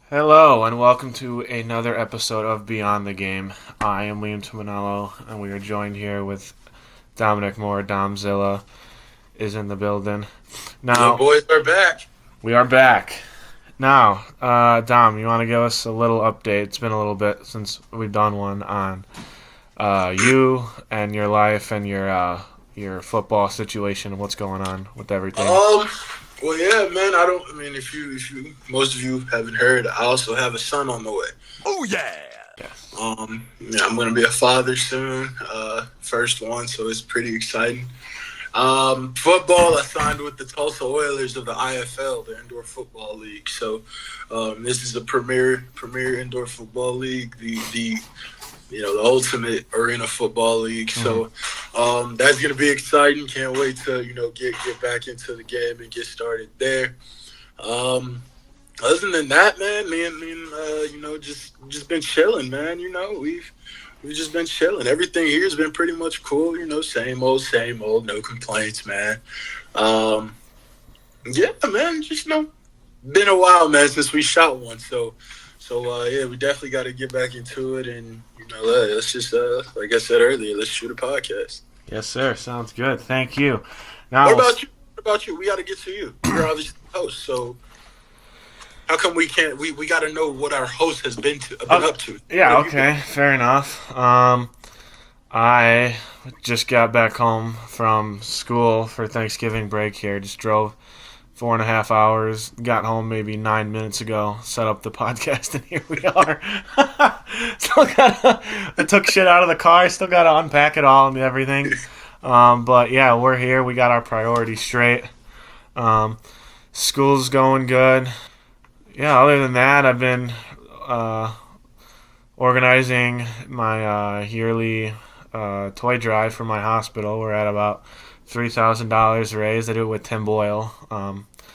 Hello, and welcome to another episode of Beyond the Game. I am Liam Tumanello, and we are joined here with Dominic Moore. Domzilla is in the building. The Now, boys are back. we are back. Now, Dom, you want to give us a little update? It's been a little bit since we've done one on you and your life and your football situation and what's going on with everything. Well, yeah, man. If you, most of you haven't heard, I also have a son on the way. Oh yeah. Yes. Yeah, I'm gonna be a father soon. First one, so it's pretty exciting. Football, I signed with the Tulsa Oilers of the IFL, the Indoor Football League. So, this is a premier indoor football league, the ultimate arena football league. So, that's gonna be exciting. Can't wait to get back into the game and get started there. Other than that, man, just been chilling, man. We've just been chilling. Everything here has been pretty much cool. Same old. No complaints, man. Yeah, man. Just been a while, man, since we shot one. So yeah, we definitely got to get back into it. And let's just like I said earlier, let's shoot a podcast. Yes, sir. Sounds good. Thank you. Now, What about you? We got to get to you. You're obviously the host, so. How come we can't? We got to know what our host has been up to. Yeah, okay, fair enough. I just got back home from school for Thanksgiving break here. Just drove 4.5 hours. Got home maybe 9 minutes ago. Set up the podcast, and here we are. I took shit out of the car. Still got to unpack it all and everything. But yeah, we're here. We got our priorities straight. School's going good. Yeah, other than that, I've been organizing my yearly toy drive for my hospital. We're at about $3,000 raised. I do it with Tim Boyle.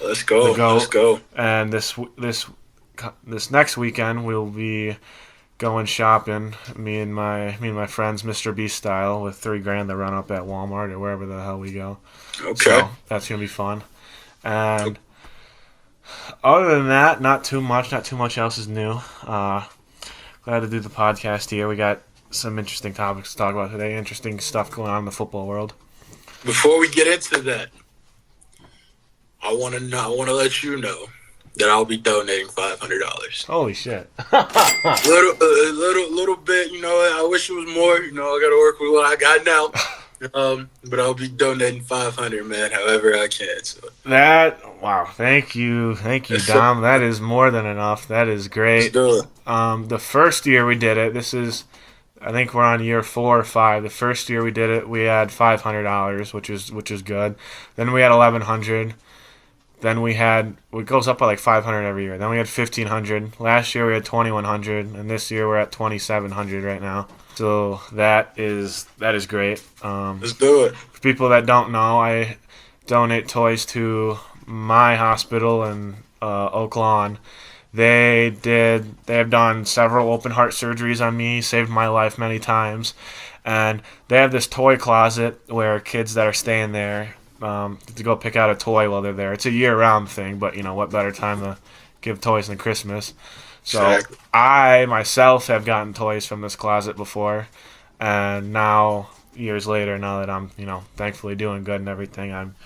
Let's go. Let's go. And this next weekend we'll be going shopping. Me and my friends, Mr. Beast style, with $3,000 to run up at Walmart or wherever the hell we go. Okay. So that's gonna be fun. And other than that, not too much else is new. Glad to do the podcast here. We got some interesting topics to talk about today. Interesting stuff going on in the football world. Before we get into that, I want to let you know that I'll be donating $500. Holy shit! Little bit. I wish it was more. I got to work with what I got now. But I'll be donating $500, man, however I can. So Wow! Thank you, Dom. That is more than enough. That is great. Let's do it. The first year we did it, I think we're on year 4 or 5. The first year we did it, we had $500, which is good. Then we had $1,100. Then it goes up by like $500 every year. Then we had $1,500. Last year we had $2,100, and this year we're at $2,700 right now. So that is great. Let's do it. For people that don't know, I donate toys to my hospital in Oak Lawn. They have done several open heart surgeries on me, saved my life many times, and they have this toy closet where kids that are staying there to go pick out a toy while they're there. It's a year-round thing, but what better time to give toys than Christmas? So Exactly. I myself have gotten toys from this closet before, and now years later, now that I'm thankfully doing good and everything, I'm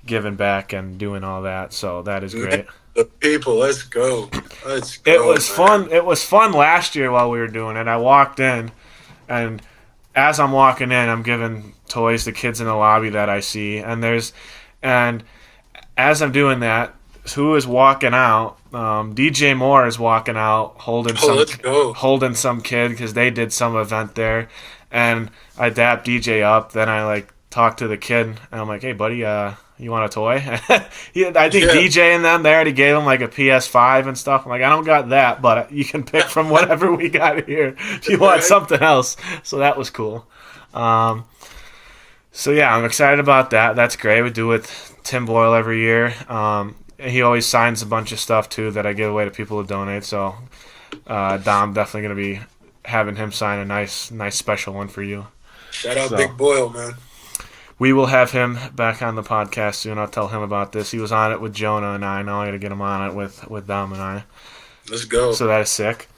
giving back and doing all that. So that is great. The people, let's go. It was man. fun. It was fun last year while we were doing it. I walked in, and as I'm walking in, I'm giving toys to kids in the lobby that I see, and as I'm doing that, who is walking out? DJ Moore is walking out Let's go. holding some kid because they did some event there, and I dap DJ up. Then I talk to the kid, and I'm like, "Hey, buddy, you want a toy?" I think Yeah. DJ and them, they already gave him like a PS5 and stuff. I'm like, I don't got that, but you can pick from whatever we got here if you want Right. something else. So that was cool. So yeah, I'm excited about that. That's great. We do it with Tim Boyle every year. He always signs a bunch of stuff too that I give away to people who donate. So Dom definitely gonna be having him sign a nice special one for you. Shout out So. Big Boyle, man. We will have him back on the podcast soon. I'll tell him about this. He was on it with Jonah and I. Now I got to get him on it with Dom and I. Let's go. So that is sick.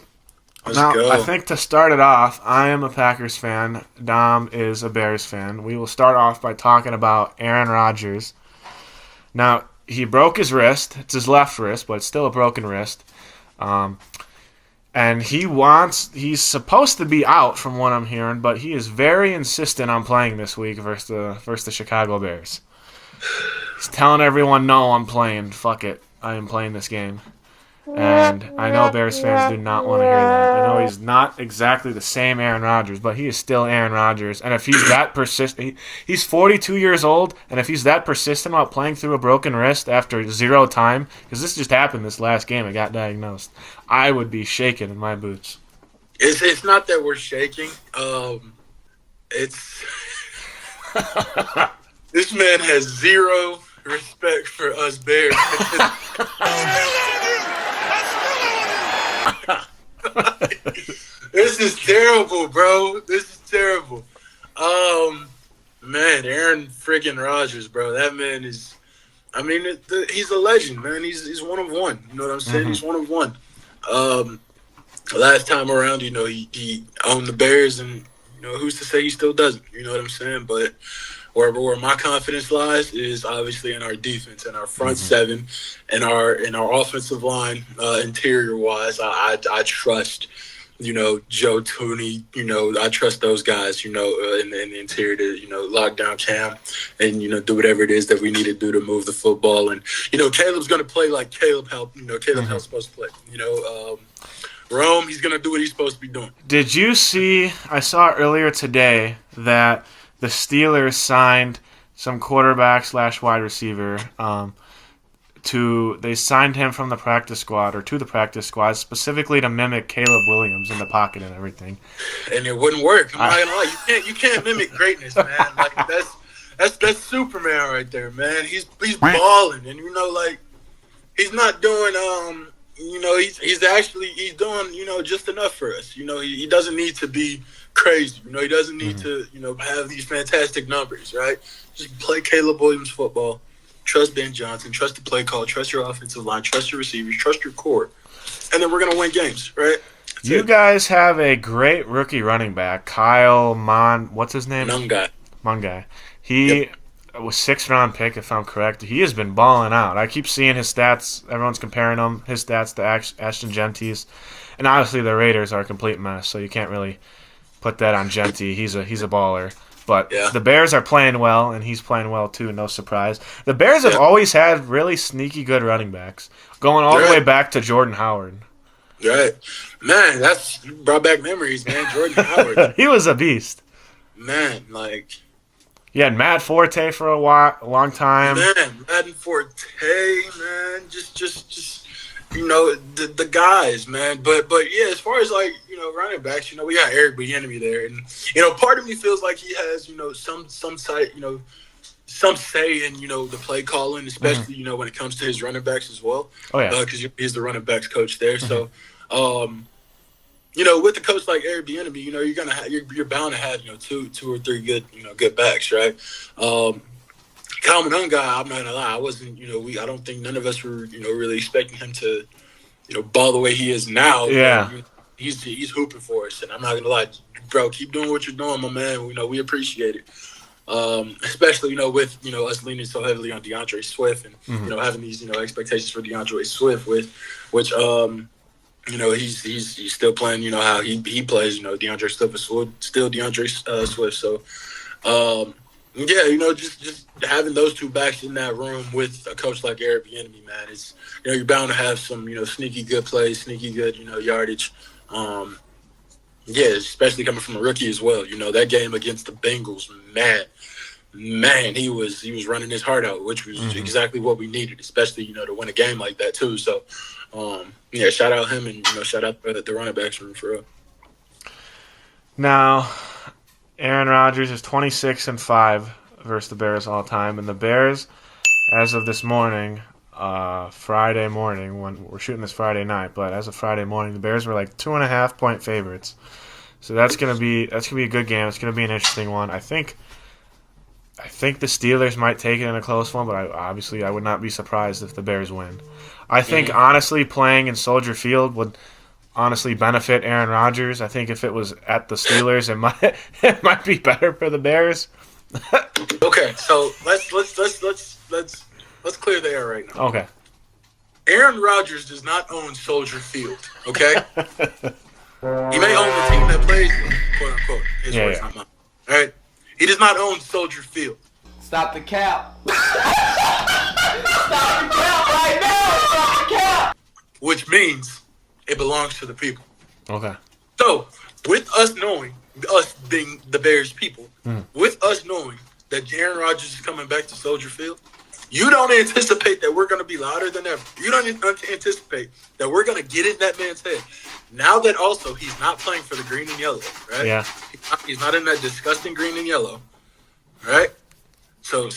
Let's Now, I go. think to start it off, I am a Packers fan. Dom is a Bears fan. We will start off by talking about Aaron Rodgers. Now, he broke his wrist. It's his left wrist, but it's still a broken wrist. Um, and he's supposed to be out from what I'm hearing, but he is very insistent on playing this week versus the Chicago Bears. He's telling everyone, no, I'm playing. Fuck it. I am playing this game. And I know Bears fans do not want to hear that. I know he's not exactly the same Aaron Rodgers, but he is still Aaron Rodgers. And if he's that persistent, he's 42 years old, and if he's that persistent about playing through a broken wrist after 0 time, because this just happened this last game, it got diagnosed, I would be shaking in my boots. It's not that we're shaking. It's this man has zero respect for us Bears. This is terrible, bro. This is terrible. Man, Aaron friggin' Rodgers, bro. That man is. I mean, he's a legend, man. He's one of one. You know what I'm saying? He's one of one. Last time around, he owned the Bears, and who's to say he still doesn't? You know what I'm saying? But where my confidence lies is obviously in our defense and our front seven and our offensive line interior wise. I trust Joe Tooney. I trust those guys. In the interior to lock down Cam and do whatever it is that we need to do to move the football. And Caleb's gonna play like Caleb helped. Caleb help's supposed to play. Rome, he's gonna do what he's supposed to be doing. Did you see? I saw earlier today that the Steelers signed some quarterback / wide receiver. They signed him from the practice squad or to the practice squad specifically to mimic Caleb Williams in the pocket and everything. And it wouldn't work. I'm not gonna lie. You can't mimic greatness, man. Like that's Superman right there, man. He's balling, and he's not doing he's doing just enough for us. He doesn't need to be crazy. He doesn't need to have these fantastic numbers, right? Just play Caleb Williams football. Trust Ben Johnson. Trust the play call. Trust your offensive line. Trust your receivers. Trust your core. And then we're going to win games, right? You guys have a great rookie running back, Kyle what's his name? Mungai. He was 6th round pick, if I'm correct. He has been balling out. I keep seeing his stats. Everyone's comparing his stats to Ashton Genty's. And obviously the Raiders are a complete mess, so you can't really put that on Genty. He's a baller. But the Bears are playing well, and he's playing well too, no surprise. The Bears have always had really sneaky good running backs, going all the way back to Jordan Howard. Right. Man, that's brought back memories, man. Jordan Howard. He was a beast. Man, You had Matt Forte for a long time. Man, Matt Forte, man. Just the guys, man. But yeah, as far as running backs, we got Eric Bieniemy there, and part of me feels like he has some say in the play calling, especially when it comes to his running backs as well. Oh yeah, because he's the running backs coach there. So, with a coach like Eric Bieniemy, you're bound to have two or three good backs, right? Kyle Monunga, I'm not gonna lie, I wasn't, I don't think none of us were, really expecting him to, ball the way he is now. Yeah. He's hooping for us, and I'm not gonna lie, bro, keep doing what you're doing, my man. We appreciate it. Especially, with, us leaning so heavily on DeAndre Swift and, having these, expectations for DeAndre Swift which he's still playing, how he plays, DeAndre Swift is still DeAndre Swift. So, just having those two backs in that room with a coach like Eric Bieniemy, man, it's you're bound to have some sneaky good plays, sneaky good yardage. Especially coming from a rookie as well. That game against the Bengals, man, he was running his heart out, which was exactly what we needed, especially to win a game like that too. So, shout out him and shout out the running backs for real. Now, Aaron Rodgers is 26-5 versus the Bears all time, and the Bears, as of this morning, Friday morning, when we're shooting this Friday night, but as of Friday morning, the Bears were like 2.5-point favorites. So that's gonna be a good game. It's gonna be an interesting one. I think the Steelers might take it in a close one, but I would not be surprised if the Bears win. I think honestly playing in Soldier Field would honestly benefit Aaron Rodgers. I think if it was at the Steelers, it might be better for the Bears. Okay, so let's clear the air right now. Okay. Aaron Rodgers does not own Soldier Field. Okay. He may own the team that plays, quote unquote. His words, not mine. All right. He does not own Soldier Field. Stop the cap. Stop the cap right now. Stop the cap. Which means it belongs to the people. Okay. So, with us knowing, us being the Bears people, with us knowing that Aaron Rodgers is coming back to Soldier Field, you don't anticipate that we're going to be louder than ever. You don't anticipate that we're going to get in that man's head. Now that also he's not playing for the green and yellow, right? Yeah. He's not in that disgusting green and yellow, right? So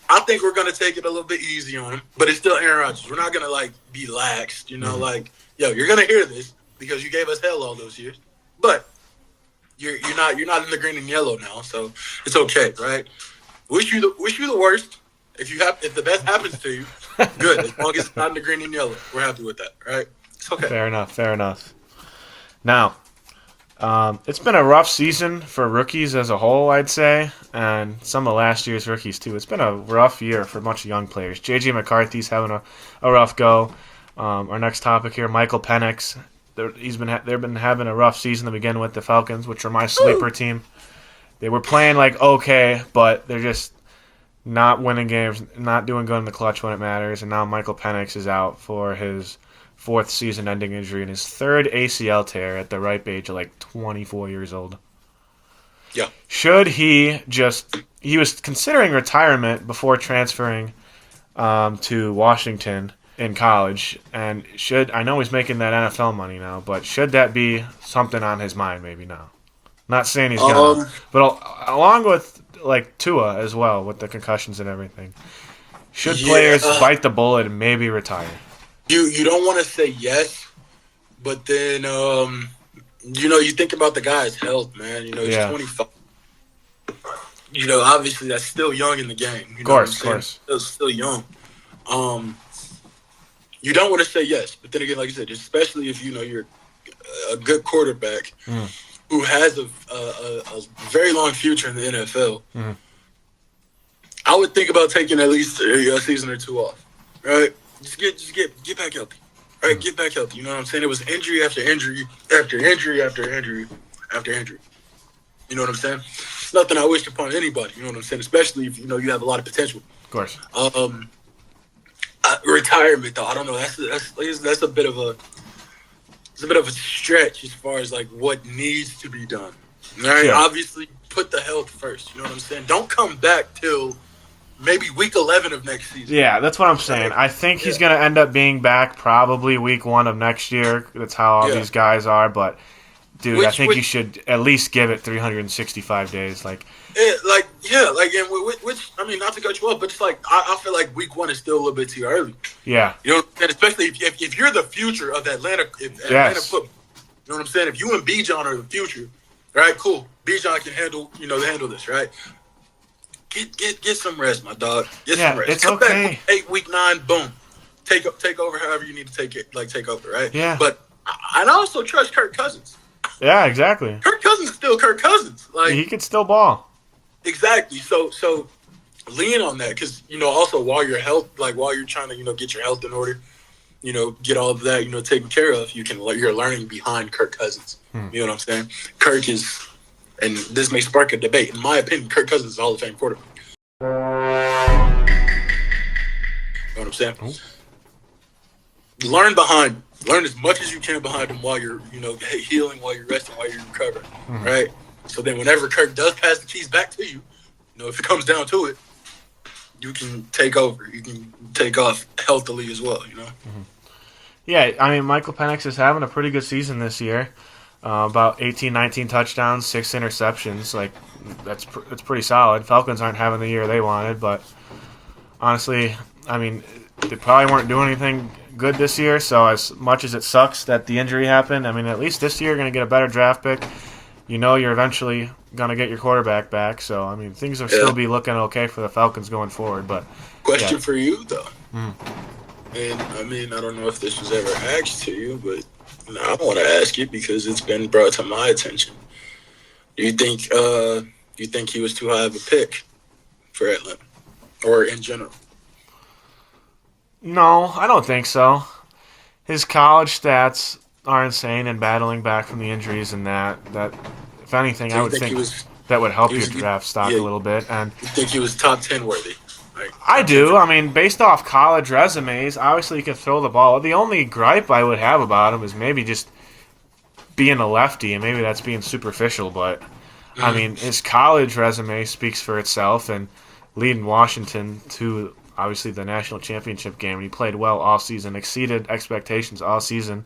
I think we're going to take it a little bit easy on him, but it's still Aaron Rodgers. We're not going to, like, be laxed, you know, like, yo, you're going to hear this because you gave us hell all those years, but you're not in the green and yellow now, so it's okay, right? Wish you the worst. If the best happens to you, good. As long as it's not in the green and yellow, we're happy with that, right? It's okay. Fair enough. Now, it's been a rough season for rookies as a whole, I'd say, and some of last year's rookies too. It's been a rough year for a bunch of young players. J.J. McCarthy's having a rough go. Our next topic here, Michael Penix. They've been having a rough season to begin with. The Falcons, which are my sleeper team, they were playing like okay, but they're just not winning games, not doing good in the clutch when it matters. And now Michael Penix is out for his 4th season-ending injury and his 3rd ACL tear at the ripe age of like 24 years old. Yeah. Should he was considering retirement before transferring to Washington in college, and I know he's making that NFL money now, but should that be something on his mind maybe now? Not saying he's gonna, but along with like Tua as well with the concussions and everything, should players bite the bullet and maybe retire? You don't want to say yes, but then you think about the guy's health, man. You know, he's 25. You know, obviously that's still young in the game. You know of course. Still young. You don't want to say yes, but then again, like you said, especially if you know you're a good quarterback who has a very long future in the NFL. I would think about taking at least a season or two off, right? Just get back healthy, right? Get back healthy. You know what I'm saying? It was injury after injury after injury after injury after injury. You know what I'm saying? It's nothing I wish upon anybody. You know what I'm saying? Especially if you know you have a lot of potential. Of course. Retirement though, I don't know. That's a bit of a stretch as far as like what needs to be done. Right? Yeah. Obviously, put the health first. You know what I'm saying? Don't come back till maybe week 11 of next season. Yeah, that's what I'm saying. I think he's going to end up being back probably week 1 of next year. That's how all these guys are. But, dude, I think you should at least give it 365 days. Which, I mean, not to cut you off, but it's like, I feel like week 1 is still a little bit too early. Yeah. You know, and especially if you're the future of Atlanta football. You know what I'm saying? If you and Bijan are the future, right, cool. Bijan can handle this, right? Get some rest, my dog. Get some rest. It's Come okay. back week 8, week 9, boom. Take over however you need to take over, right? Yeah. But I also trust Kirk Cousins. Yeah, exactly. Kirk Cousins is still Kirk Cousins. Like he could still ball. Exactly. So lean on that because also while you're trying to get your health in order, get all of that taken care of, you're learning behind Kirk Cousins. You know what I'm saying? Kirk is. And this may spark a debate. In my opinion, Kirk Cousins is a Hall of Fame quarterback. You know what I'm saying? Ooh. Learn as much as you can behind him while you're, healing, while you're resting, while you're recovering, right? So then whenever Kirk does pass the keys back to you, if it comes down to it, you can take over. You can take off healthily as well, Yeah, I mean, Michael Penix is having a pretty good season this year. About 18, 19 touchdowns, 6 interceptions. Like, that's pretty solid. Falcons aren't having the year they wanted, but honestly, I mean, they probably weren't doing anything good this year, so as much as it sucks that the injury happened, I mean, at least this year you're going to get a better draft pick. You're eventually going to get your quarterback back, so, I mean, things will still be looking okay for the Falcons going forward. But Question for you, though. And I mean, I don't know if this was ever asked to you, but I want to ask you because it's been brought to my attention. Do you think he was too high of a pick for Atlanta or in general? No, I don't think so. His college stats are insane, and battling back from the injuries and that if anything, Do I you would think think he was? that would help He your was draft stock yeah, a little bit. And you think he was top 10 worthy? Like, I top 10 do. I mean, based off college resumes, obviously he can throw the ball. The only gripe I would have about him is maybe just being a lefty, and maybe that's being superficial. But I mean, his college resume speaks for itself, and leading Washington to obviously the national championship game. He played well all season, exceeded expectations all season,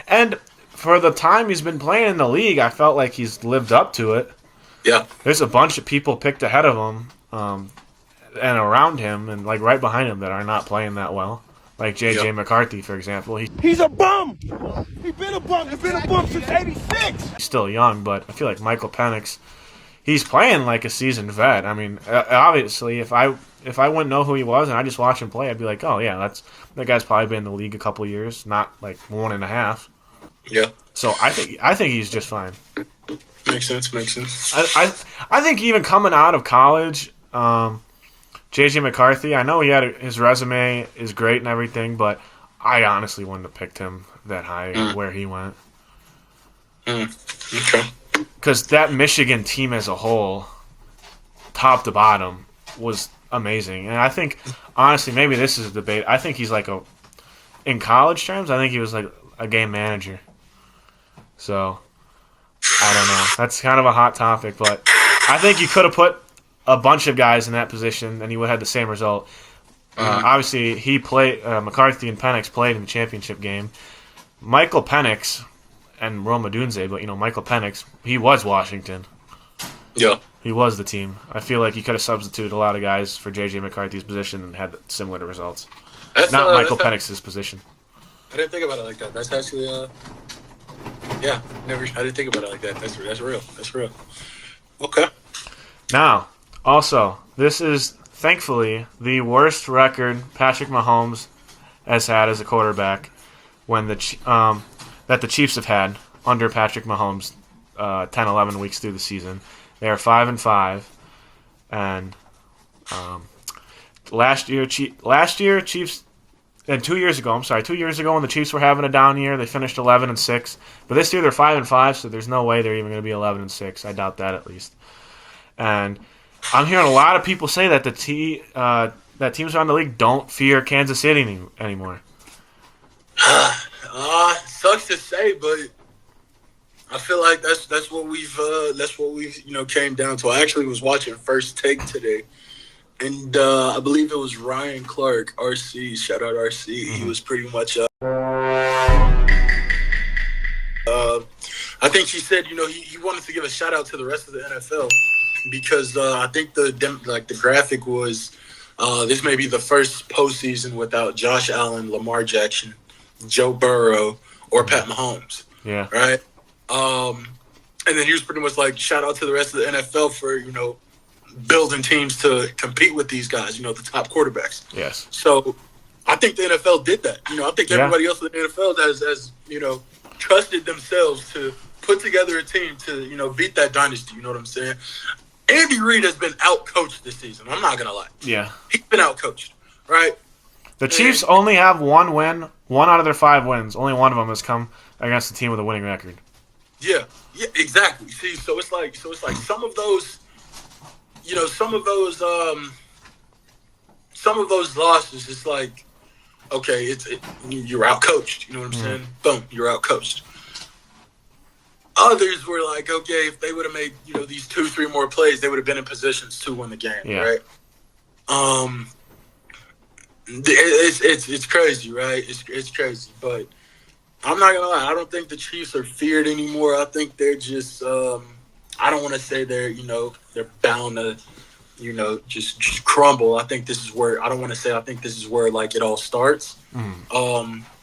and for the time he's been playing in the league, I felt like he's lived up to it. Yeah. There's a bunch of people picked ahead of him and around him and like right behind him that are not playing that well. Like J.J. McCarthy, for example. He's a bum. He's been a bum. He's been a bum since '86. He's still young, but I feel like Michael Penix, he's playing like a seasoned vet. I mean, obviously, if I wouldn't know who he was and I just watch him play, I'd be like, oh yeah, that guy's probably been in the league a couple years, not like 1.5. Yeah. So I think he's just fine. Makes sense. I think even coming out of college, J.J. McCarthy, I know his resume is great and everything, but I honestly wouldn't have picked him that high where he went. Okay. Because that Michigan team as a whole, top to bottom, was amazing. And I think, honestly, maybe this is a debate. I think he's like in college terms, I think he was like a game manager. So, I don't know. That's kind of a hot topic, but I think you could have put a bunch of guys in that position and you would have had the same result. Obviously, McCarthy and Penix played in the championship game. Michael Penix and Rome Odunze, but Michael Penix, he was Washington. Yeah. He was the team. I feel like he could have substituted a lot of guys for J.J. McCarthy's position and had similar results. Not Michael Penix's position. I didn't think about it like that. That's actually yeah. I didn't think about it like that. That's real. That's real. Okay. Now, also, this is thankfully the worst record Patrick Mahomes has had as a quarterback when that the Chiefs have had under Patrick Mahomes 10, 11 weeks through the season. They are 5-5, and last year Chiefs, and 2 years ago when the Chiefs were having a down year, they finished 11-6. But this year they're 5-5, so there's no way they're even going to be 11-6. I doubt that at least. And I'm hearing a lot of people say that that teams around the league don't fear Kansas City anymore. Sucks to say, but I feel like that's what we've came down to. I actually was watching First Take today, and I believe it was Ryan Clark, RC. Shout out RC. He was pretty much. I think he said he wanted to give a shout out to the rest of the NFL because I think the graphic was this may be the first postseason without Josh Allen, Lamar Jackson, Joe Burrow, or Pat Mahomes. Yeah. Right. And then he was pretty much like, shout out to the rest of the NFL for, building teams to compete with these guys, the top quarterbacks. Yes. So I think the NFL did that. I think everybody else in the NFL has trusted themselves to put together a team to, beat that dynasty. You know what I'm saying? Andy Reid has been outcoached this season. I'm not going to lie. Yeah. He's been outcoached, right? The Chiefs only have one win. 1 out of their 5 wins. Only one of them has come against a team with a winning record. Yeah, exactly. See, so it's like some of those losses. It's like, okay, you're out coached. You know what I'm saying? Boom, you're out coached. Others were like, okay, if they would have made these 2-3 more plays, they would have been in positions to win the game, right? It's crazy, right? It's crazy, but I'm not gonna lie. I don't think the Chiefs are feared anymore. I think they're just. I don't want to say they're bound to, just crumble. I think this is where I don't want to say. I think this is where like it all starts.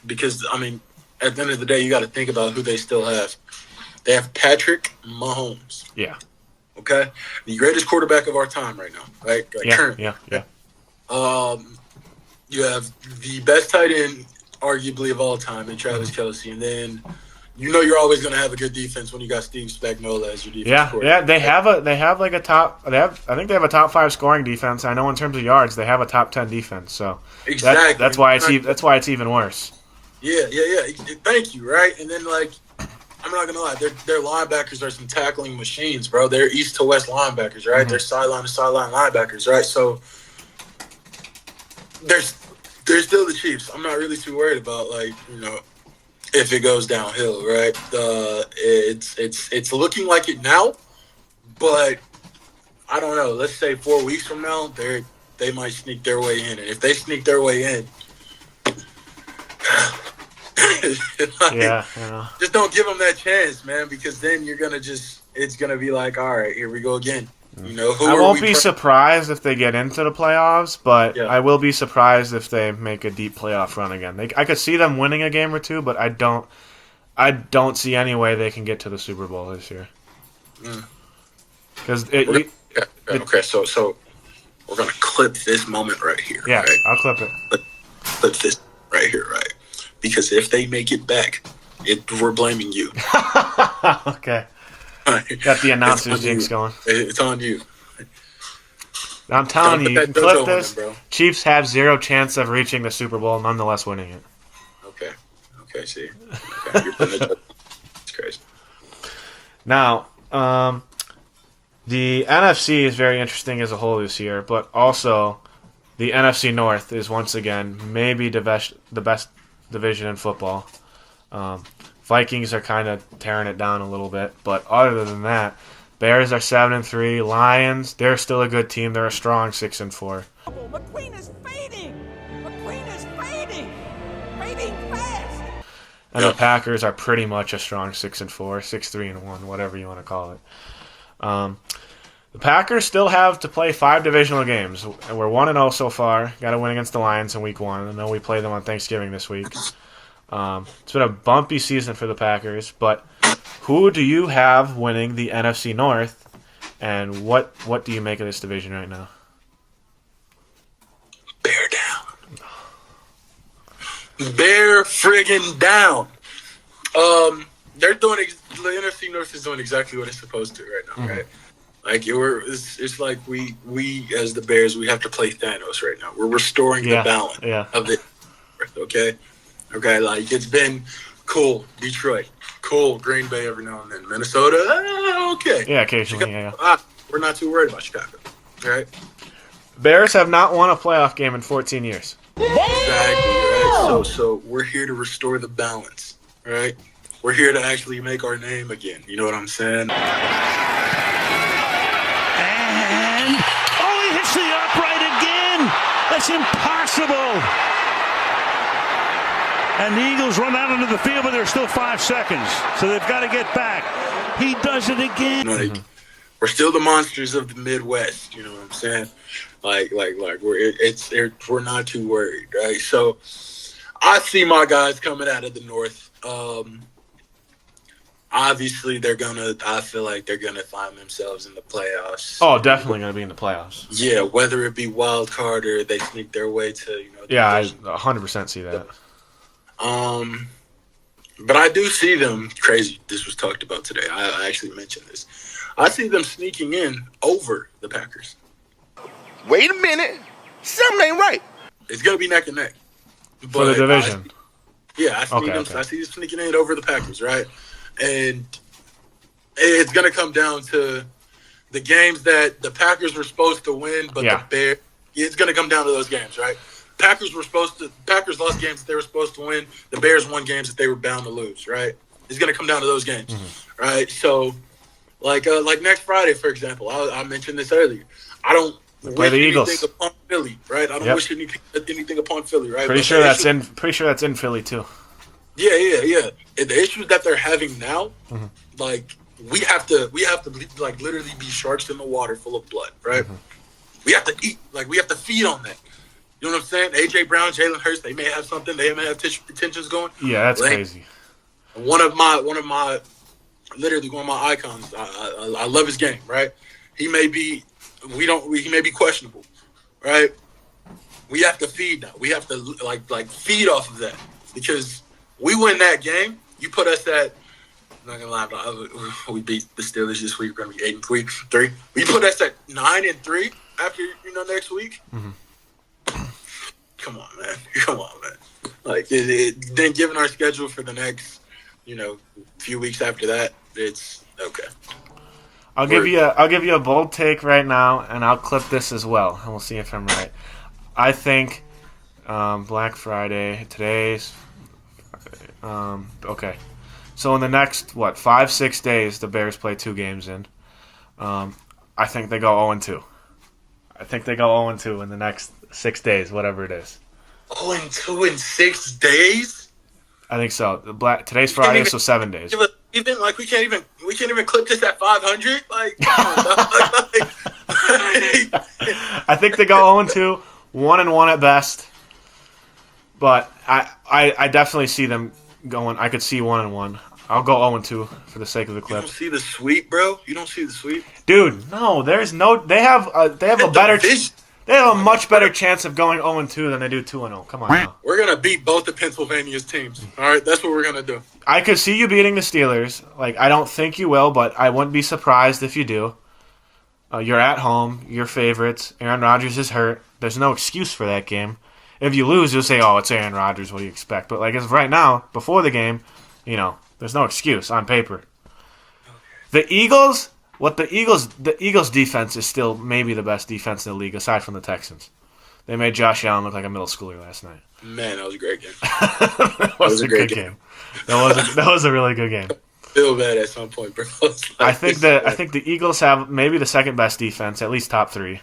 Because I mean, at the end of the day, you got to think about who they still have. They have Patrick Mahomes. Yeah. Okay, the greatest quarterback of our time right now, right? Like current. Yeah. you have the best tight end, arguably of all time, in Travis Kelce, and then you're always going to have a good defense when you got Steve Spagnuolo as your defense coordinator. Yeah. They have like a top. I think they have a top 5 scoring defense. I know in terms of yards, they have a top 10 defense. So exactly. That's why it's even worse. Yeah. Thank you. Right, and then like. I'm not gonna lie, their linebackers are some tackling machines, bro. They're east to west linebackers, right? They're sideline to sideline linebackers, right? So they're still the Chiefs. I'm not really too worried about if it goes downhill, right? It's looking like it now, but I don't know. Let's say 4 weeks from now, they might sneak their way in, and if they sneak their way in. Just don't give them that chance, man, because then it's gonna be like, all right, here we go again. I won't be surprised if they get into the playoffs, but I will be surprised if they make a deep playoff run again. I could see them winning a game or two, but I don't see any way they can get to the Super Bowl this year. Because okay, so we're gonna clip this moment right here. Yeah, right? I'll clip it. Clip this right here, right? Because if they make it back, we're blaming you. Okay. Got the announcer's jinx going. It's on you. I'm telling you, can clip this. Chiefs have 0 chance of reaching the Super Bowl, nonetheless winning it. Okay, see. Okay, you're putting it. It's crazy. Now, the NFC is very interesting as a whole this year, but also the NFC North is once again maybe the best division in football. Vikings are kind of tearing it down a little bit, but other than that, Bears are 7-3. Lions, they're still a good team. They're a strong 6-4. McQueen is fading. Fading fast. And the Packers are pretty much a strong 6-4, 6-3-1, whatever you want to call it. The Packers still have to play 5 divisional games. We're 1-0 so far. Got to win against the Lions in Week 1. I know we play them on Thanksgiving this week. It's been a bumpy season for the Packers, but who do you have winning the NFC North, and what do you make of this division right now? Bear down. Bear friggin' down. They're doing the NFC North is doing exactly what it's supposed to right now, right? Like it's like we as the Bears, we have to play Thanos right now. We're restoring the balance of the North, okay? Okay, like it's been cool, Detroit, cool, Green Bay every now and then, Minnesota, okay. Yeah, occasionally, we're not too worried about Chicago, right? Bears have not won a playoff game in 14 years. Exactly, right? So we're here to restore the balance, right? We're here to actually make our name again. You know what I'm saying? And he hits the upright again. That's impossible. And the Eagles run out onto the field, but there's still 5 seconds. So they've got to get back. He does it again. We're still the monsters of the Midwest. You know what I'm saying? Like we're not too worried, right? So I see my guys coming out of the North. Obviously, I feel like they're gonna find themselves in the playoffs. Oh, definitely gonna be in the playoffs. Yeah, whether it be wild card or they sneak their way to I 100% see that. But I do see them crazy. This was talked about today. I actually mentioned this. I see them sneaking in over the Packers. Wait a minute. Something ain't right. It's going to be neck and neck. For the division. I see them sneaking in over the Packers, right? And it's going to come down to the games that the Packers were supposed to win, but the Bears, it's going to come down to those games, right? Packers lost games that they were supposed to win. The Bears won games that they were bound to lose, right? It's going to come down to those games, right? So, like next Friday, for example, I mentioned this earlier. I don't wish anything upon Philly, right? I don't wish anything upon Philly, right? Pretty sure that's in Philly too. Yeah. And the issues that they're having now, like we have to like literally be sharks in the water full of blood, right? We have to eat, like we have to feed on that. You know what I'm saying? A.J. Brown, Jalen Hurts, they may have something. They may have tensions going. Yeah, that's crazy. One of my icons. I love his game, right? He may be questionable, right? we have to feed now. We have to like feed off of that because we win that game. You put us at. I'm not gonna lie, we beat the Steelers this week. We're gonna be 8-3. We put us at 9-3 after next week. Mm-hmm. Come on, man. Like then given our schedule for the next few weeks after that, it's okay. I'll give you a bold take right now, and I'll clip this as well, and we'll see if I'm right. I think Black Friday today's okay. So in the next 5-6 days, the Bears play 2 games in. I think they go 0-2. I think they go 0-2 in the next 6 days, whatever it is. 0-2 in 6 days? I think so. Today's Friday, so 7 days. Even we can't even clip this at 500. Like, come on, dog. I think they go 0-2, 1-1 at best. But I definitely see them going. I could see 1-1. I'll go 0-2 for the sake of the clip. You don't see the sweep, bro? You don't see the sweep? Dude, no. There's no. They have a better. They have a much better chance of going 0-2 than they do 2-0. Come on now. We're gonna beat both of Pennsylvania's teams. All right, that's what we're gonna do. I could see you beating the Steelers. Like, I don't think you will, but I wouldn't be surprised if you do. You're at home. You're favorites. Aaron Rodgers is hurt. There's no excuse for that game. If you lose, you'll say, "Oh, it's Aaron Rodgers. What do you expect?" But as of right now, before the game, there's no excuse on paper. The Eagles. The Eagles' defense is still maybe the best defense in the league, aside from the Texans. They made Josh Allen look like a middle schooler last night. Man, that was a great game. That was a good game. That was a really good game. Feel bad at some point, bro. I think the Eagles have maybe the second best defense, at least top 3.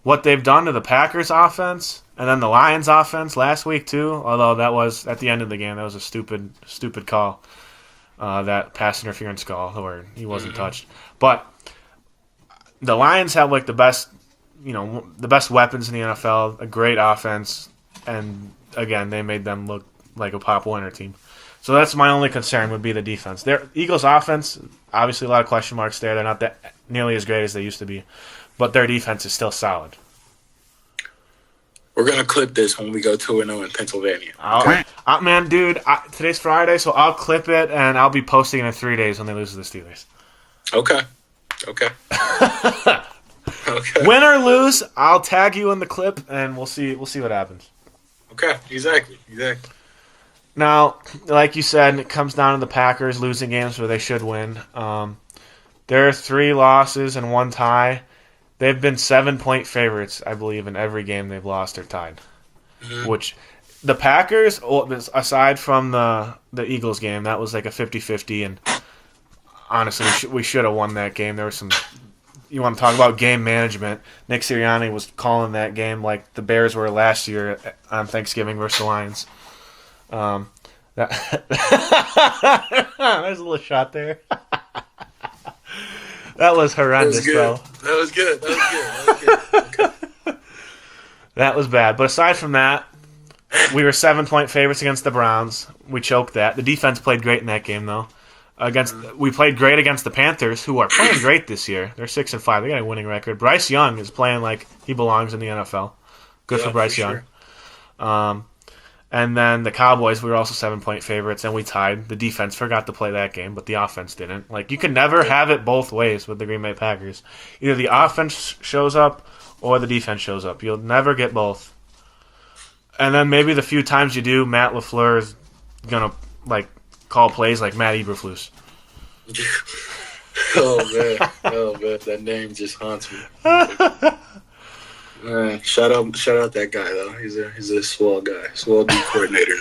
What they've done to the Packers' offense and then the Lions' offense last week too, although that was at the end of the game, that was a stupid call. That pass interference call where he wasn't touched. But the Lions have the best weapons in the NFL, a great offense, and again, they made them look like a pop winner team. So that's my only concern would be the defense. Their Eagles' offense, obviously a lot of question marks there. They're not that nearly as great as they used to be, but their defense is still solid. We're going to clip this when we go 2-0 in Pennsylvania. Okay. Man, dude, today's Friday, so I'll clip it, and I'll be posting it in 3 days when they lose to the Steelers. Okay. Win or lose, I'll tag you in the clip, and we'll see what happens. Okay, exactly. Now, like you said, it comes down to the Packers losing games where they should win. There are 3 losses and 1 tie. They've been 7-point favorites, I believe, in every game they've lost or tied. Mm-hmm. Which the Packers, aside from the Eagles game, that was like a 50-50, and honestly, we should have won that game. There was some. You want to talk about game management? Nick Sirianni was calling that game like the Bears were last year on Thanksgiving versus the Lions. There's a little shot there. That was horrendous, bro. That was good. Okay. That was bad. But aside from that, we were 7-point favorites against the Browns. We choked that. The defense played great in that game, though. We played great against the Panthers, who are playing great this year. They're 6-5. They got a winning record. Bryce Young is playing like he belongs in the NFL. Good for Bryce Young. Sure. And then the Cowboys, we were also 7-point favorites, and we tied. The defense forgot to play that game, but the offense didn't. You can never have it both ways with the Green Bay Packers. Either the offense shows up or the defense shows up. You'll never get both. And then maybe the few times you do, Matt LaFleur is going to call plays like Matt Eberflus. Oh man, that name just haunts me. Shout out that guy though. He's a swell guy, swell D coordinator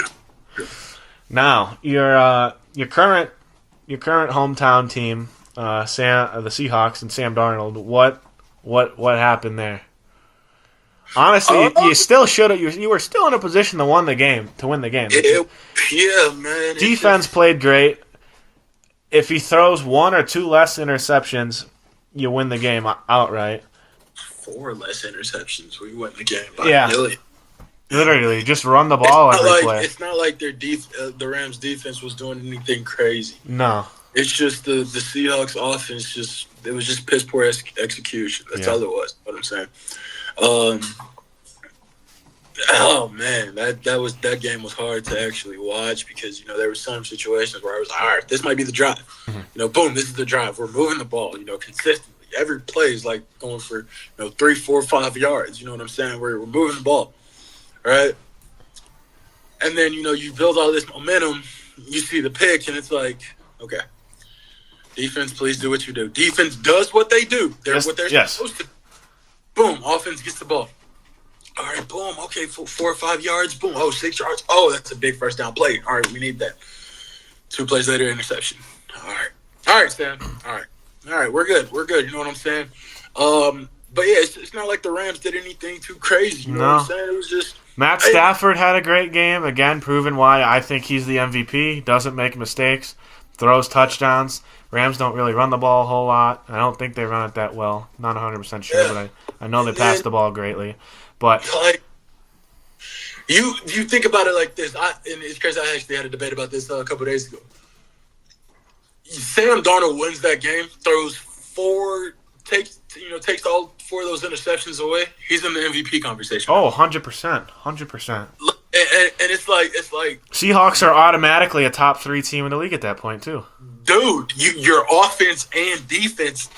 now. Now your current hometown team, the Seahawks and Sam Darnold. What happened there? Honestly, you still should have. You were still in a position to win the game. Yeah, man. Defense played great. If he throws 1 or 2 less interceptions, you win the game outright. 4 less interceptions, we win the game. Yeah, literally, just run the ball every play. It's not like the Rams' defense was doing anything crazy. No, it's just the Seahawks' offense. It was just piss poor execution. That's all it was. What I'm saying. Oh man, that game was hard to actually watch because there were some situations where I was like, all right, this might be the drive. Boom, this is the drive. We're moving the ball, consistently. Every play is like going for 3, 4, 5 yards. You know what I'm saying? We're moving the ball, right? And then you build all this momentum. You see the pick, and it's like, okay, defense, please do what you do. Defense does what they do. They're what they're supposed to do. Boom, offense gets the ball. All right, boom. Okay, 4 or 5 yards. Boom. Oh, 6 yards. Oh, that's a big first down play. All right, we need that. 2 plays later, interception. All right, Sam. All right, we're good. You know what I'm saying? But yeah, it's not like the Rams did anything too crazy. You know what I'm saying? It was just Matt Stafford had a great game again, proving why I think he's the MVP. Doesn't make mistakes, throws touchdowns. Rams don't really run the ball a whole lot. I don't think they run it that well. Not 100% sure, but I know they pass the ball greatly. But like, you think about it like this, and it's crazy. I actually had a debate about this a couple of days ago. Sam Darnold wins that game, throws takes all 4 of those interceptions away. He's in the MVP conversation. Oh, 100%, 100%. And it's like Seahawks are automatically a top 3 team in the league at that point too. Dude, your offense and defense,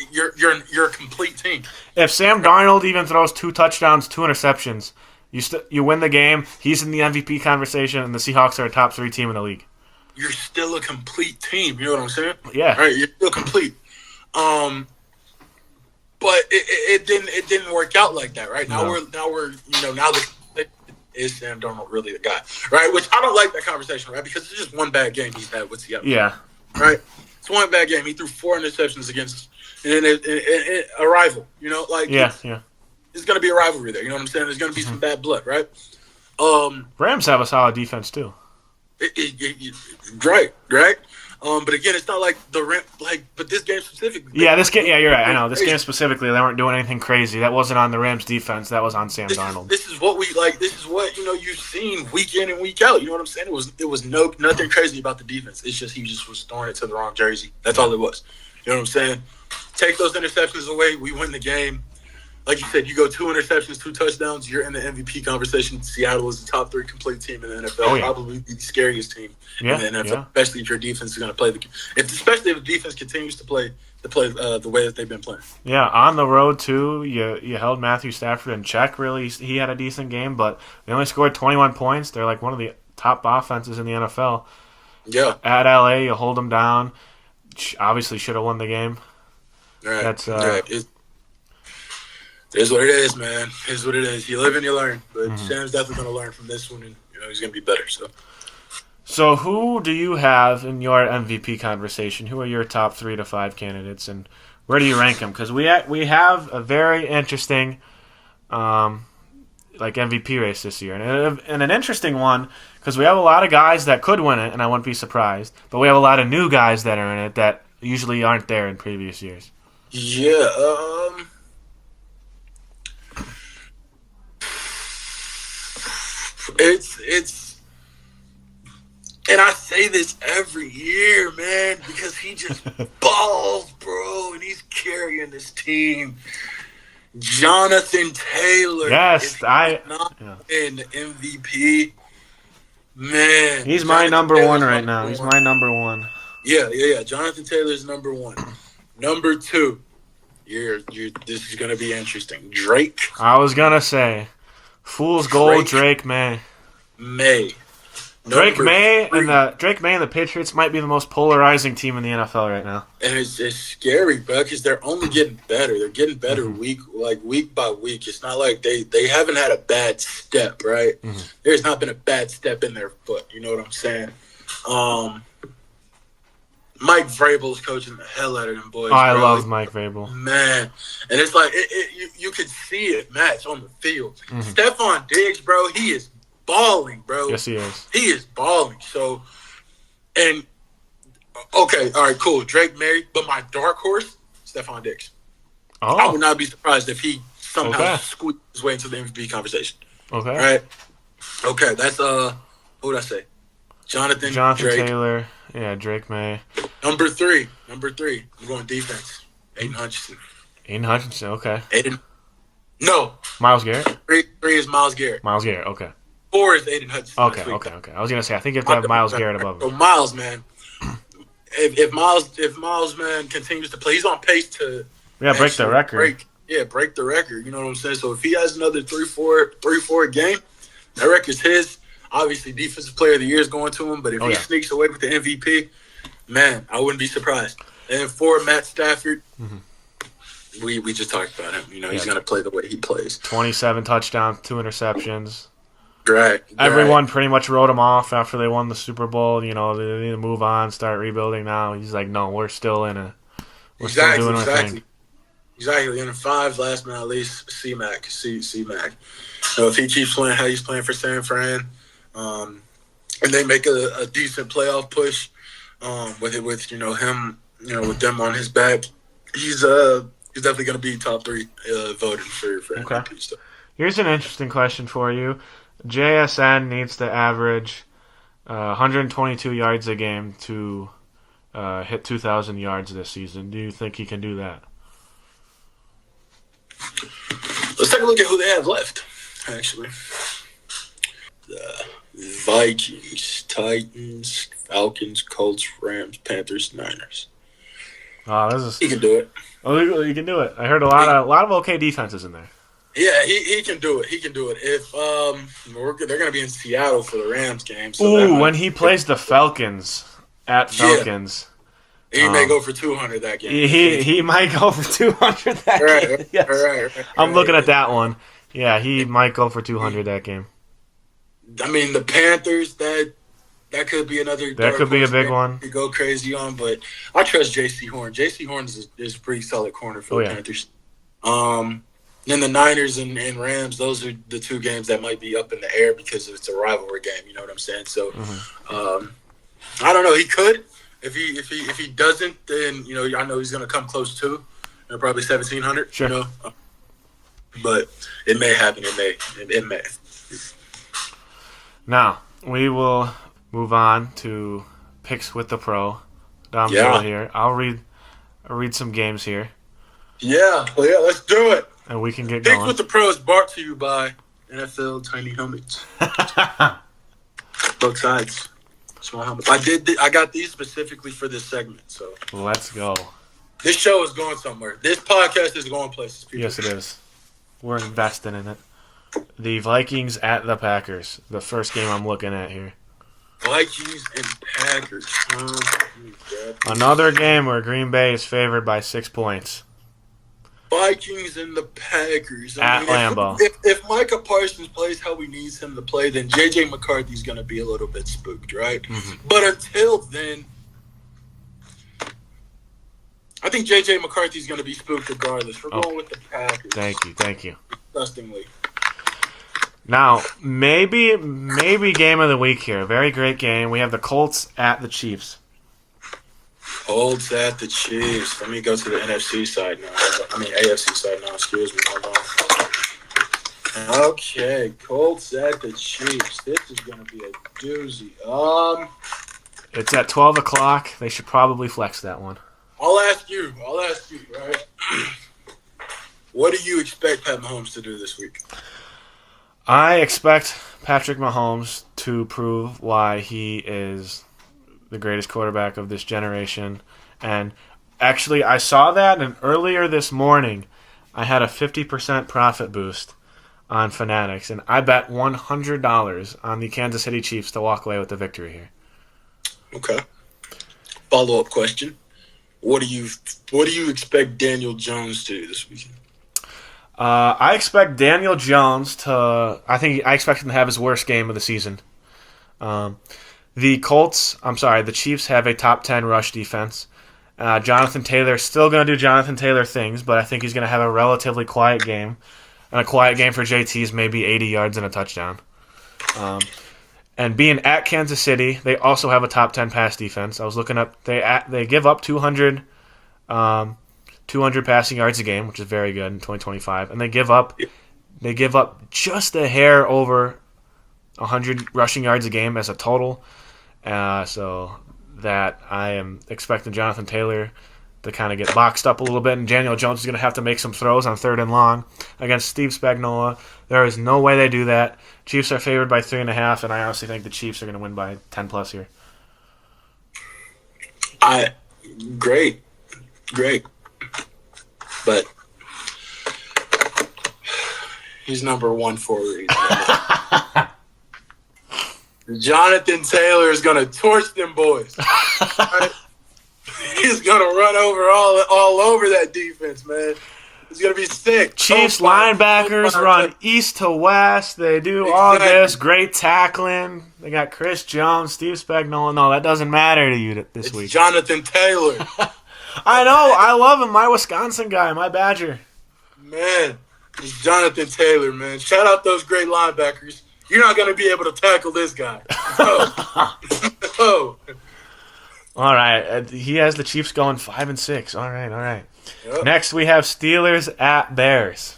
you're a complete team. If Sam Darnold even throws 2 touchdowns, 2 interceptions, you win the game. He's in the MVP conversation, and the Seahawks are a top 3 team in the league. You're still a complete team. You know what I'm saying? Yeah. Right. You're still complete. But it didn't work out like that. Right now we're now is Sam Darnold really the guy? Right. Which I don't like that conversation. Right. Because it's just one bad game he's had with Seattle. Yeah. Right. It's one bad game. He threw 4 interceptions against a rival. Yeah. There's going to be a rivalry there. You know what I'm saying? There's going to be some bad blood. Right. Rams have a solid defense too. Right. But again, it's not like but this game specifically. Yeah, this game. Yeah, you're right. I know this game specifically. They weren't doing anything crazy. That wasn't on the Rams defense. That was on Sam Darnold. This is what we like. This is what you've seen week in and week out. You know what I'm saying? It was nothing crazy about the defense. It's just he just was throwing it to the wrong jersey. That's all it was. You know what I'm saying? Take those interceptions away, we win the game. Like you said, you go 2 interceptions, 2 touchdowns, you're in the MVP conversation. Seattle is the top 3 complete team in the NFL, probably the scariest team in the NFL, especially if your defense is going to play especially if the defense continues to play the way that they've been playing. Yeah, on the road too, you held Matthew Stafford in check. Really, he had a decent game, but they only scored 21 points. They're like one of the top offenses in the NFL. Yeah, at LA, you hold them down. Obviously, should have won the game. Right. That's It is what it is, man. It is what it is. You live and you learn. But Sam's definitely going to learn from this one, and he's going to be better. So who do you have in your MVP conversation? Who are your top 3 to 5 candidates, and where do you rank them? Because we have a very interesting MVP race this year, and an interesting one because we have a lot of guys that could win it, and I wouldn't be surprised. But we have a lot of new guys that are in it that usually aren't there in previous years. Yeah. It's and I say this every year, man, because he just balls, bro, and he's carrying this team. Jonathan Taylor. Yes, in the MVP. Man. He's my number 1 right now. He's my number 1. Yeah. Jonathan Taylor's number 1. Number 2. This is gonna be interesting. Drake. I was gonna say Fool's Gold, Drake May. Drake May and the Patriots might be the most polarizing team in the NFL right now. And it's scary, bro, because they're only getting better. They're getting better week by week. It's not like they haven't had a bad step, right? There's not been a bad step in their foot. You know what I'm saying? Mike Vrabel's coaching the hell out of them boys. Oh, I love Mike Vrabel. Man. And it's like you could see it match on the field. Stephon Diggs, bro, he is balling, bro. Yes, he is. He is balling. So, and, okay, all right, cool. Drake May, but my dark horse, Stephon Diggs. Oh. I would not be surprised if he somehow squeezed his way into the MVP conversation. Okay. All right? Okay, that's, who would I say? Jonathan Drake. Taylor. Yeah, Drake May. Number 3. I'm going defense. Aiden Hutchinson. Okay. No. Miles Garrett? Three is Miles Garrett. Miles Garrett, okay. 4 is Aiden Hudson. Okay. I was going to say, I think you have to have Miles Garrett above So him. Miles, man. If Miles, man, continues to play, he's on pace to Break the record. break the record. You know what I'm saying? So if he has another 3-4 game, that record's his. Obviously, Defensive Player of the Year is going to him, but if he sneaks away with the MVP, man, I wouldn't be surprised. And for Matt Stafford, we just talked about him. You know, he's going to play the way he plays. 27 touchdowns, 2 interceptions. Right. Everyone pretty much wrote him off after they won the Super Bowl. You know, they need to move on, start rebuilding now. He's like, no, we're still in it. We're still doing our thing. Exactly. And in 5, last but not least, C-Mac. So if he keeps playing how he's playing for San Fran, and they make a decent playoff push, with him, with them on his back, he's definitely going to be top 3 voting for MVP stuff. Here's an interesting question for you. JSN needs to average 122 yards a game to hit 2,000 yards this season. Do you think he can do that? Let's take a look at who they have left, actually. The Vikings, Titans, Falcons, Colts, Rams, Panthers, Niners. He can do it. Oh, he can do it. I heard a lot of okay defenses in there. Yeah, he can do it. He can do it. If they're going to be in Seattle for the Rams game. So when he plays the Falcons at Falcons, he may go for 200 that game. He might go for 200 that game. Yes. Right, I'm looking at that one. Yeah, he might go for 200 that game. I mean, the Panthers, that could be another. That could be a big one to go crazy on, but I trust J.C. Horn. J.C. Horn is a pretty solid corner for the Panthers. Then the Niners and Rams, those are the 2 games that might be up in the air because it's a rivalry game. You know what I'm saying? So, I don't know. He could. If he doesn't, then I know he's going to come close to, probably 1,700. Sure. You know, but it may happen. It may. Now we will move on to picks with the pro. Dom Hill here. I'll read some games here. Yeah. Well, yeah. Let's do it. And we can get Picks going. with the Pro is brought to you by NFL Tiny Helmets. Both sides. Small helmets. I got these specifically for this segment. So let's go. This show is going somewhere. This podcast is going places. People. Yes, it is. We're investing in it. The Vikings at the Packers. The first game I'm looking at here. Vikings and Packers. Another game where Green Bay is favored by 6 points. Vikings and the Packers. At Lambeau. If Micah Parsons plays how he needs him to play, then J.J. McCarthy's going to be a little bit spooked, right? Mm-hmm. But until then, I think J.J. McCarthy's going to be spooked regardless. We're going with the Packers. Thank you. Disgustingly. Now, maybe game of the week here. Very great game. We have the Colts at the Chiefs. Colts at the Chiefs. Let me go to the NFC side now. AFC side now. Excuse me. Hold on. Okay, Colts at the Chiefs. This is going to be a doozy. It's at 12 o'clock. They should probably flex that one. I'll ask you, right? What do you expect Pat Mahomes to do this week? I expect Patrick Mahomes to prove why he is the greatest quarterback of this generation. And actually, I saw that, and earlier this morning, I had a 50% profit boost on Fanatics, and I bet $100 on the Kansas City Chiefs to walk away with the victory here. Okay. Follow-up question. What do you expect Daniel Jones to do this weekend? I expect Daniel Jones to. I expect him to have his worst game of the season. The Chiefs have a top 10 rush defense. Jonathan Taylor still going to do Jonathan Taylor things, but I think he's going to have a relatively quiet game. And a quiet game for JT is maybe 80 yards and a touchdown. And being at Kansas City, they also have a top 10 pass defense. I was looking up. They give up 200 passing yards a game, which is very good in 2025. And they give up just a hair over 100 rushing yards a game as a total. So that I am expecting Jonathan Taylor to kind of get boxed up a little bit, and Daniel Jones is going to have to make some throws on 3rd and long against Steve Spagnuolo. There is no way they do that. Chiefs are favored by 3.5, and I honestly think the Chiefs are going to win by 10+ here. Great. But he's number 1 for a reason. Jonathan Taylor is going to torch them boys. Right? He's going to run over all over that defense, man. He's going to be sick. Chiefs linebackers run east to west. They do all this. Great tackling. They got Chris Jones, Steve Spagnuolo. No, that doesn't matter to you this week. Jonathan Taylor. I know. I love him. My Wisconsin guy. My Badger. Man, it's Jonathan Taylor, man. Shout out those great linebackers. You're not going to be able to tackle this guy. No. All right. He has the Chiefs going 5-6. All right. Yep. Next, we have Steelers at Bears.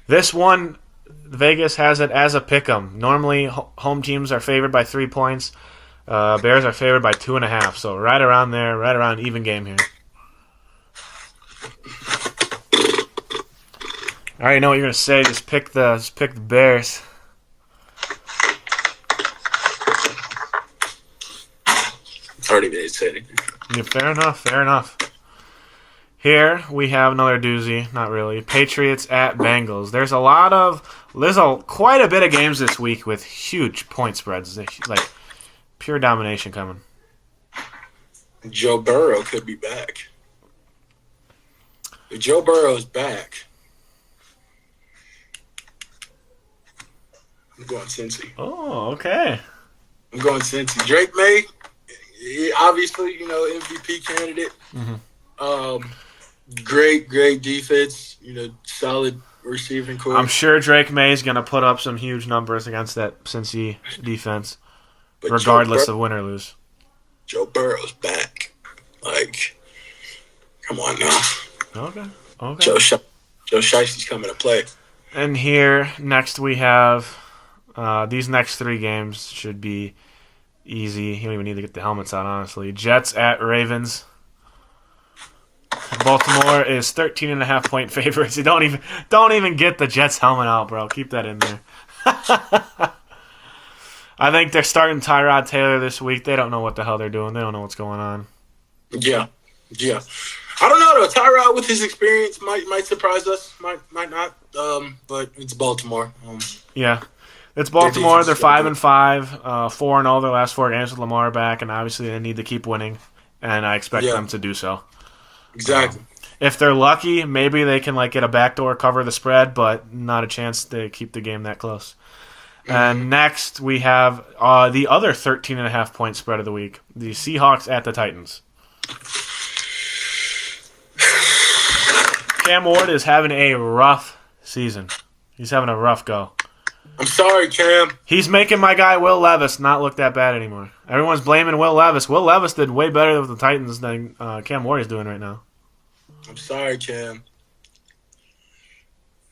This one, Vegas has it as a pick'em. Normally, home teams are favored by 3 points. Bears are favored by 2.5. So right around there, right around even game here. I already know what you're gonna say. Just pick the Bears. It's already been said. Yeah, fair enough. Here we have another doozy. Not really. Patriots at Bengals. There's quite a bit of games this week with huge point spreads. Like pure domination coming. Joe Burrow could be back. If Joe Burrow's back, I'm going Cincy. Oh, okay. I'm going Cincy. Drake May, obviously, MVP candidate. Mm-hmm. Great defense. Solid receiving core. I'm sure Drake May is going to put up some huge numbers against that Cincy defense, But regardless of win or lose. Joe Burrow's back. Like, come on now. Okay. Joe Shicey's coming to play. And here, next we have these next 3 games should be easy. You don't even need to get the helmets out, honestly. Jets at Ravens. Baltimore is 13.5-point favorites. You don't even get the Jets helmet out, bro. Keep that in there. I think they're starting Tyrod Taylor this week. They don't know what the hell they're doing. They don't know what's going on. Yeah. I don't know though. Tyrod with his experience might surprise us. Might not. But it's Baltimore. Yeah. It's Baltimore. They're 5-5, 4-0 their last 4 games with Lamar back, and obviously they need to keep winning, and I expect them to do so. Exactly. If they're lucky, maybe they can get a backdoor cover the spread, but not a chance to keep the game that close. Mm-hmm. And next we have the other 13.5-point spread of the week: the Seahawks at the Titans. Cam Ward is having a rough season. He's having a rough go. I'm sorry, Cam. He's making my guy Will Levis not look that bad anymore. Everyone's blaming Will Levis. Will Levis did way better with the Titans than Cam Ward is doing right now. I'm sorry, Cam.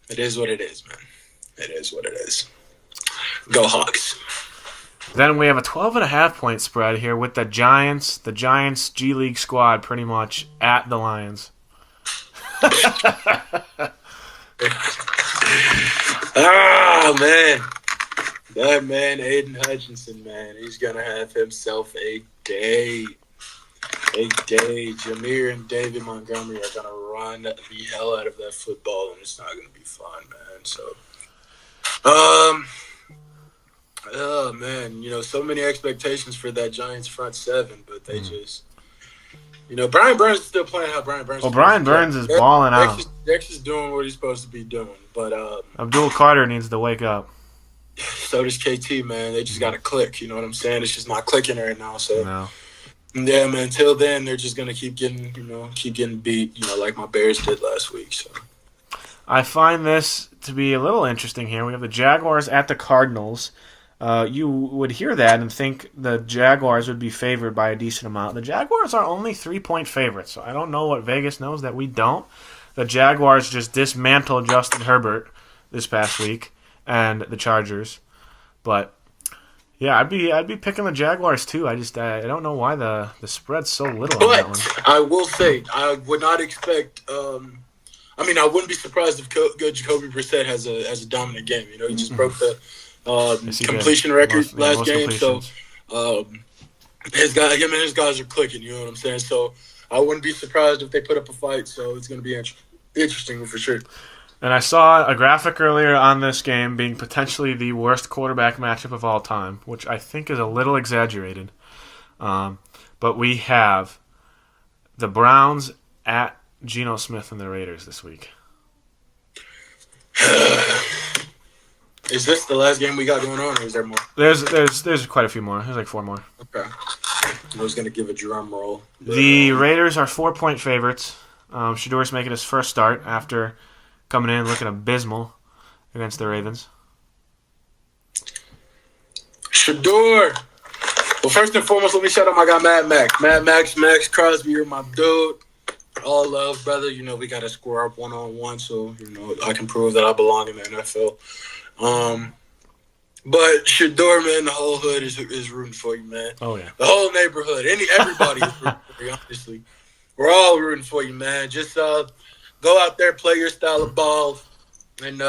It is what it is, man. It is what it is. Go Hawks. Then we have a 12.5-point spread here with the Giants. The Giants G League squad pretty much at the Lions. Man. That man, Aiden Hutchinson, man. He's going to have himself a day. Jameer and David Montgomery are going to run the hell out of that football, and it's not going to be fun, man. So, oh, man. So many expectations for that Giants front seven, but they just... Brian Burns is still playing how Brian Burns. Well, Brian Burns is balling out. Dex is doing what he's supposed to be doing, but Abdul Carter needs to wake up. So does KT, man. They just got to click. You know what I'm saying? It's just not clicking right now. So no. Yeah, man. Until then, they're just gonna keep getting beat. Like my Bears did last week. So I find this to be a little interesting here. We have the Jaguars at the Cardinals. You would hear that and think the Jaguars would be favored by a decent amount. The Jaguars are only 3-point favorites, so I don't know what Vegas knows that we don't. The Jaguars just dismantled Justin Herbert this past week and the Chargers. But, Yeah, I'd be picking the Jaguars too. I don't know why the spread's so little on that one. But I will say, I would not expect. I wouldn't be surprised if Jacoby Brissett has a dominant game. You know, he just broke the completion record last game. So him and his guys are clicking. You know what I'm saying? So I wouldn't be surprised if they put up a fight. So it's going to be interesting for sure. And I saw a graphic earlier on this game being potentially the worst quarterback matchup of all time, which I think is a little exaggerated. But we have the Browns at Geno Smith and the Raiders this week. Is this the last game we got going on, or is there more? There's quite a few more. There's like 4 more. Okay. I was going to give a drum roll. The Raiders are 4-point favorites. Shador's making his first start after coming in looking abysmal against the Ravens. Shador. Well, first and foremost, let me shout out my guy Mad Max. Max Crosby, you're my dude. All love, brother. You know, we got to square up one-on-one, so, you know, I can prove that I belong in the NFL. But Shador, man, the whole hood is rooting for you, man. Oh, yeah. The whole neighborhood. Everybody is rooting for you, honestly. We're all rooting for you, man. Just go out there, play your style of ball, and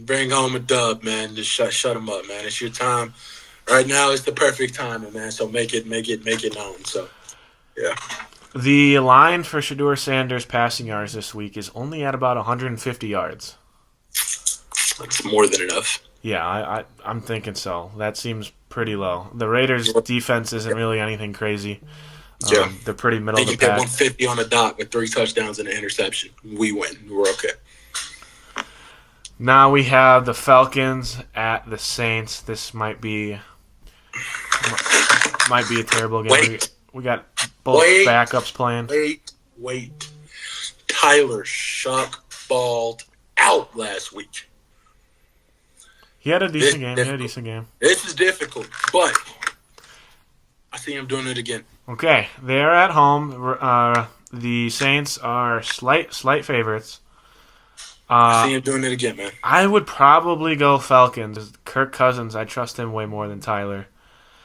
bring home a dub, man. Just shut them up, man. It's your time. Right now is the perfect timing, man. So make it known. So, yeah. The line for Shador Sanders passing yards this week is only at about 150 yards. That's more than enough. Yeah, I'm thinking so. That seems pretty low. The Raiders' defense isn't really anything crazy. Yeah. They're pretty middle of the They can pack. get 150 on the dot with 3 touchdowns and an interception. We win. We're okay. Now we have the Falcons at the Saints. This might be a terrible game. Wait. We got both backups playing. Wait. Tyler Shock balled out last week. He had a decent game. This is difficult, but I see him doing it again. Okay, they're at home. The Saints are slight favorites. I see him doing it again, man. I would probably go Falcons. Kirk Cousins, I trust him way more than Tyler.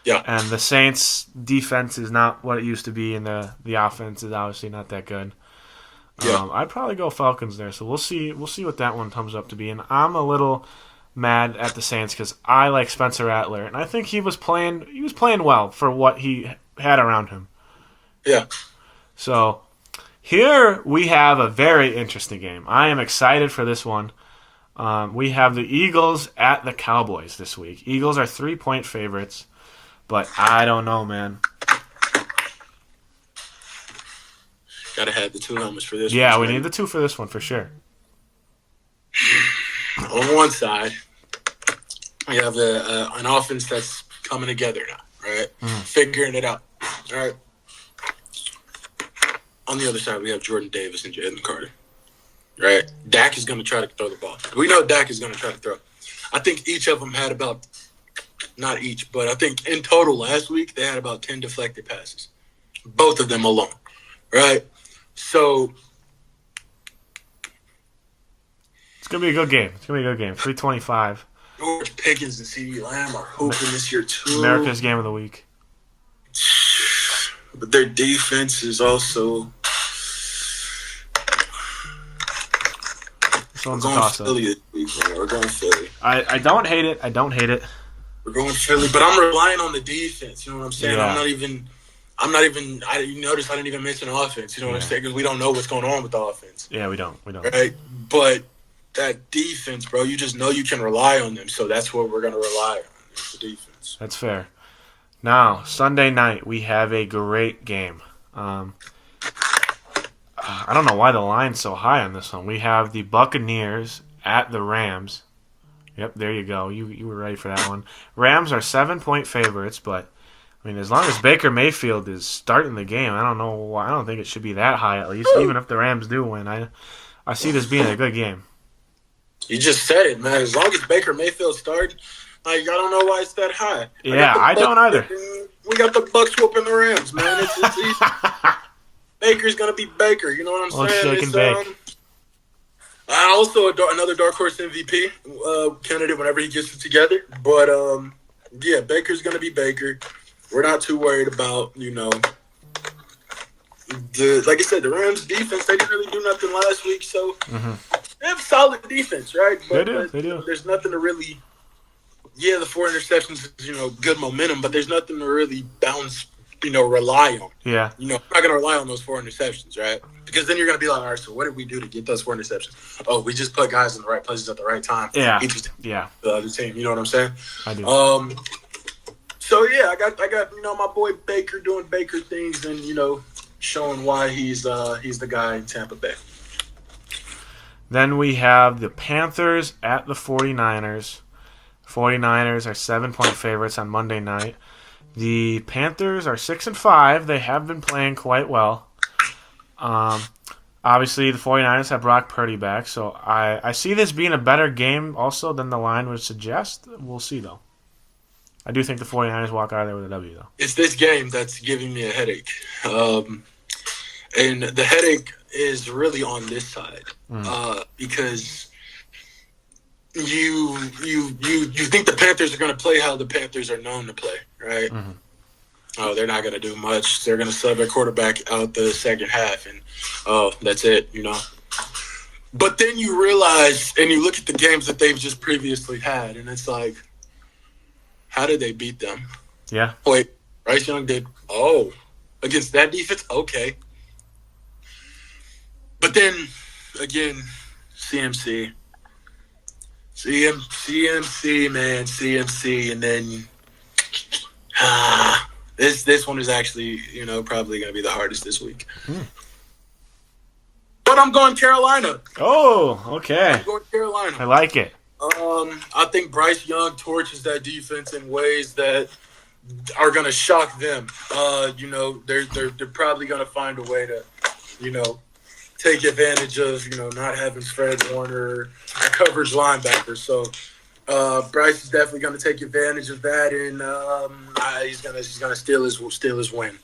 Yeah. And the Saints' defense is not what it used to be, and the offense is obviously not that good. Yeah. I'd probably go Falcons there. So we'll see what that one comes up to be. And I'm a little mad at the Saints because I like Spencer Rattler, and I think he was playing well for what he had around him. Yeah. So here we have a very interesting game. I am excited for this one. We have the Eagles at the Cowboys this week. Eagles are 3-point favorites, but I don't know, man. Gotta have the 2 helmets for this one. Yeah, we need the 2 for this one for sure. On one side, we have an offense that's coming together now, right? Figuring it out, all right? On the other side, we have Jordan Davis and Jalen Carter, right? Dak is going to try to throw the ball. We know Dak is going to try to throw. I think each of them had about – not each, but I think in total last week they had about 10 deflected passes, both of them alone, right? So – it's going to be a good game. 325. George Pickens and CeeDee Lamb are hooping this year too. America's game of the week. But their defense is also. This one's We're a going toss-up. Philly this week, man. We're going Philly. I don't hate it. We're going Philly, but I'm relying on the defense. You know what I'm saying? Yeah. You notice I didn't even mention offense. You know what I'm saying? Because we don't know what's going on with the offense. Yeah, we don't. Right? But that defense, bro, you just know you can rely on them. So that's what we're going to rely on, is the defense. That's fair. Now, Sunday night, we have a great game. I don't know why the line's so high on this one. We have the Buccaneers at the Rams. Yep, there you go. You were ready for that one. Rams are 7-point favorites, but I mean, as long as Baker Mayfield is starting the game, I don't know why. I don't think it should be that high at least, even if the Rams do win. I see this being a good game. You just said it, man. As long as Baker Mayfield started, I don't know why it's that high. Yeah, I don't either. We got the Bucks whooping the Rams, man. It's easy. Baker's gonna be Baker. You know what I'm saying? Shake and bake. Also another dark horse MVP candidate whenever he gets it together. But Yeah, Baker's going to be Baker. We're not too worried about, like I said, the Rams defense, they didn't really do nothing last week, so they have solid defense, right? They do. There's nothing to really the 4 interceptions is, good momentum, but there's nothing to really rely on. Yeah. I'm not going to rely on those 4 interceptions, right? Because then you're going to be like, all right, so what did we do to get those 4 interceptions? Oh, we just put guys in the right places at the right time. Yeah. The other team, you know what I'm saying? I do. So yeah, I got my boy Baker doing Baker things and showing why he's the guy in Tampa Bay. Then we have the Panthers at the 49ers. 49ers are 7-point favorites on Monday night. The Panthers are 6-5. They have been playing quite well. Obviously, the 49ers have Brock Purdy back, so I see this being a better game also than the line would suggest. We'll see, though. I do think the 49ers walk out of there with a W, though. It's this game that's giving me a headache. And the headache is really on this side because you think the Panthers are going to play how the Panthers are known to play, right? Mm-hmm. Oh, they're not going to do much. They're going to sub their quarterback out the second half, and that's it, But then you realize, and you look at the games that they've just previously had, and it's like, how did they beat them? Yeah. Wait, Bryce Young did. Oh, against that defense? Okay. But then, again, CMC, man, CMC, and then this one is actually, probably going to be the hardest this week. But I'm going Carolina. Oh, okay. I'm going Carolina. I like it. I think Bryce Young torches that defense in ways that are going to shock them. They're probably going to find a way to, take advantage of, not having Fred Warner, a coverage linebacker. So Bryce is definitely going to take advantage of that, and he's going to steal his win.